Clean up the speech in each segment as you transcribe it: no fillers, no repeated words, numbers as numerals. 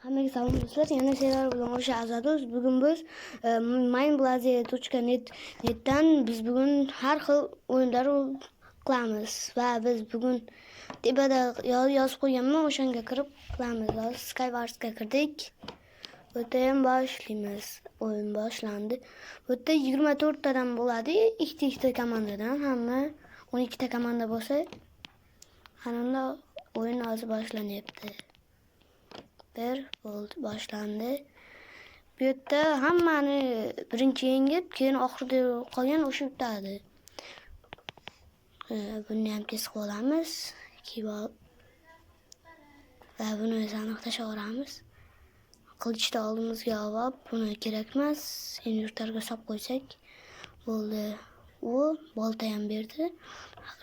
Hammaga salom do'stlar, yana sizlar bilan o'sha Azado'z. Bugun biz mindblaze.netdan biz bugun har xil o'yinlar qilamiz va biz bugun tepada yozib qo'yganman, o'shanga kirib qilamiz. Hozir Skywarsga kirdik. Bu yerda ham boshlaymiz. O'yin boshlandi. Bu yerda 24 tadan bo'ladi, ikkita komandadan, hamma 12 ta komanda bo'lsa, ana o'yin hozir boshlanyapti. Bo'ldi, boshlandi. Bu yerda hammani birinchi yengib, keyin oxirida qolgan o'sha yutadi. Buni ham kesib olamiz. Va buni aniq tashlaveramiz. Qilichni oldimizga olib, buni kerak emas. Yurtlarga solib qo'ysak bo'ldi. U bolta ham berdi.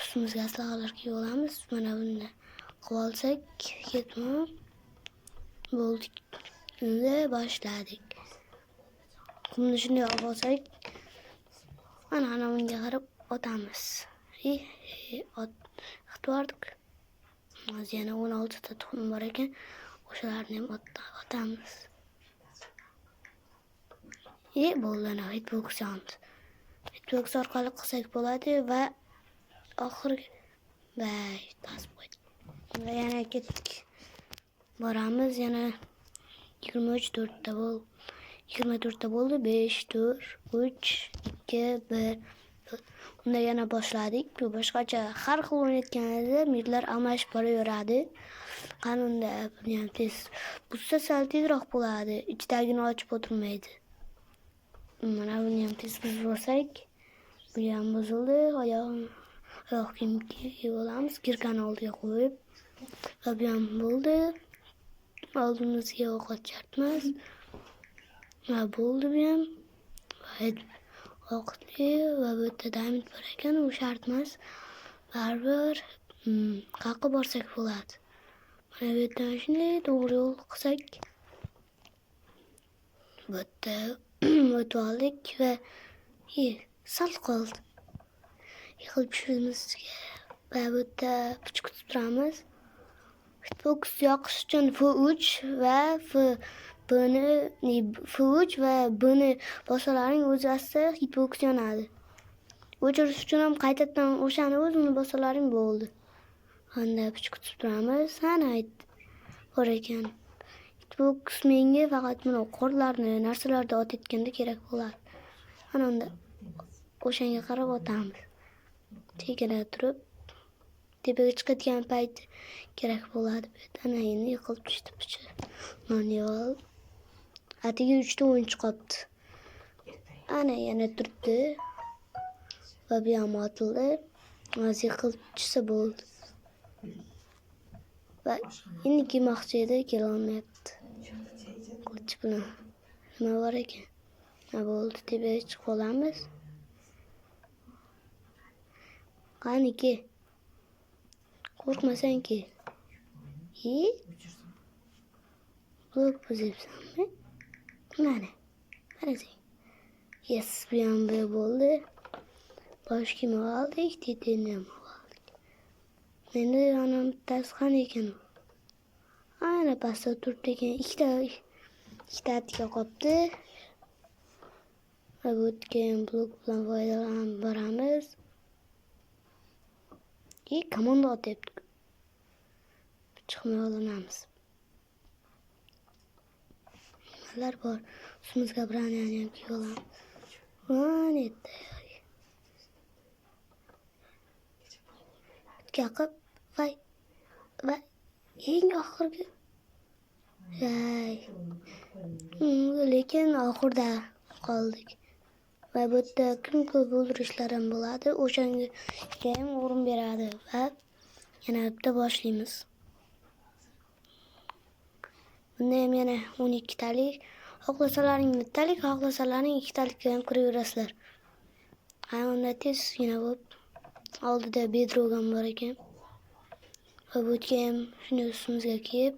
Ustimizga aslahalar kiyib olamiz. Mana buni qilib olsak, ketmoq bo'ldi. Endi boshladik. Buni shunday olib olsak, ana bunga qarab otamiz. Otib hozir yana 16 ta tuxum bor ekan, o'shalarni ham otamiz. Bo'ldi, hitbox orqali qilsak bo'ladi va oxirgi tasib qo'ydik. Va yana ketdik. Boramiz, yana 24 ta bo'ldi. 24 ta bo'ldi. 5, 4, 3, 2, 1. Unda yana boshladik. Bu boshqacha har xil o'ynayotganida midlar almashib boraveradi. Qanunda buni ham tez buzsa sal tezroq bo'ladi. Ichidagini ochib o'tirmaydi. Mana buni ham tez buzib olsak, bu ham buzildi. Oyoq kiyim kiyib olamiz, kirkani oldiga qo'yib. Va bu ham bo'ldi. Oldimizga ovqat chartmas. Va bo'ldi bu ham. Ovqatli va bu yerda diamond bor ekan, u shart emas. Baribir qayerga borsak bo'ladi. Mana bu yerdan shunday to'g'ri yo'l qilsak, bu yerda o'tib oldik va sal qoldi. Yiqilib tushishimizga va bu yerda puch kutib turamiz. Hitbox yoqish uchun F3 va F3 va B'ni bosalaring o'zasi hitbox yonadi. O'chirish uchun ham qaytadan o'shani o'zini bosalaring bo'ldi. Unda puch kutib turamiz. Ana bor ekan. Hitbox menga faqat mana qorlarni, narsalarni otayotganda kerak bo'ladi. Ana unda o'shanga qarab otamiz. Chekana turib tepaga chiqadigan payt kerak bo'ladi. Ana endi yiqilib tushdi puchi. Manual. Atiga 3 ta o'yinchi qolibdi. Ana yana turibdi. Va bu ham otildi. Hozir yiqilib tushsa bo'ldi. Va endi kelmoqchi edi, kela olmayapti. Qilich bilan nima bor ekan? Bo'ldi, tepaga chiqib olamiz. Qaniki? Qo'rqmasang-ki. Blok buzibsanmi? Mana. Qarasang. Yes, bu ham bo'ldi. Bosh kiyim oldik, tetini ham oldik. Endi ana bittasi qani ekan? Ana pastda turibdi ekan. Ikkita atiga qolibdi. Va bu yerga blok bilan foydalanib boramiz. Komanda otyapti. Chiqmay olinamiz. Nimalar bor? Ustimizga branyani ham kiyib olamiz. Mana Yaqib va eng oxirgi lekin oxirda qoldik. Va bu yerda kim ko'p o'ldirishlar ham bo'ladi, o'shanga ham o'rin beradi va yana bitta boshlaymiz. Bunda ham yana 12 talik, xohlasalaring bittalik, xohlasalaring 2 talikka ham kiraverasizlar. Unda tezgina bo'lib oldida bedroq ham bor ekan. Va bu yerga ham shuni ustimizga kiyib,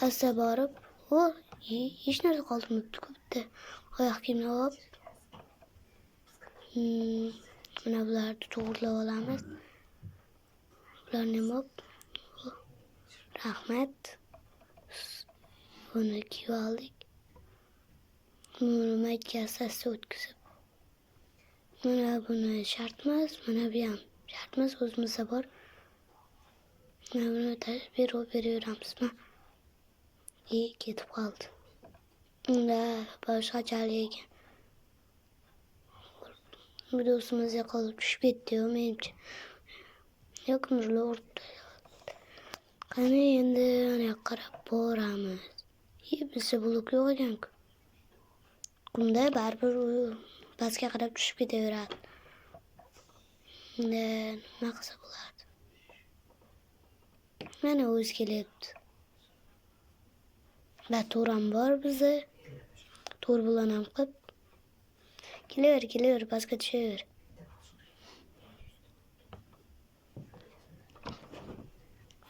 asta borib, hech narsa qoldirmabdi bitta oyoq kiyimni olib, mana bularni to'g'rilab olamiz. Bularni ham olib, rahmat. Bunu kiyib oldik. Buni maykasasi o'tkazib. Mana buni shart emas, mana bu ham shart emas, o'zimizda bor. Mana buni beraveramiz. Ketib qoldi. Unda boshqachalik ekan. Bu do'stimizga qolib tushib ketdi-yu, menimcha. Yo'qmirlar o'rtada. Qani endi ana qarab boramiz. Bizda blok yo'q ekan-ku. Bunda baribir pastga qarab tushib ketaveradi. Endi nima qilsa bo'ladi? Mana o'zi kelyapti. Va to'r ham bor bizda. To'r bilan ham qilib. Kelaver, pastga tushaver.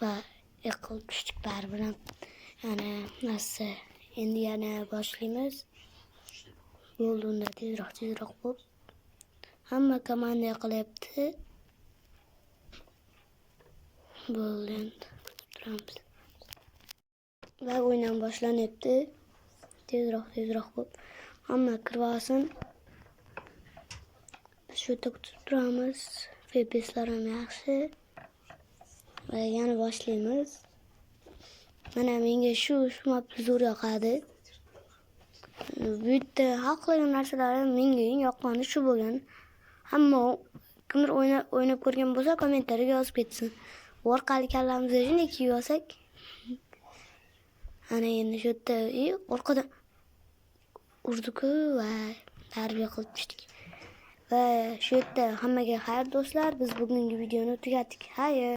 Va yiqilib tushdik baribir ham. Yana narsa. Endi yana boshlaymiz. Bo'ldi unda tezroq bo'lib. Hamma komanda qilyapti. Bo'ldi endi turamiz. Va o'yin ham boshlanyapti. Tezroq bo'lib. Hamma kirib olsin. Biz shu yerda kutib turamiz. FPSlar ham yaxshi. Va yana boshlaymiz. Mana menga shu map zo'r yoqadi. Bu yerda hal qilgan narsalari menga eng yoqqani shu bo'lgan. Hamma kimdir o'ynab ko'rgan bo'lsa, kommentariyaga yozib ketsin. Orqali kallamizga shunday kiyib olsak. Ana endi shu yerda orqadan urdi-ku va tarbiya qilib tushdik. Va shu yerda hammaga xayr do'stlar, biz bugungi videoni tugatdik. Xayr.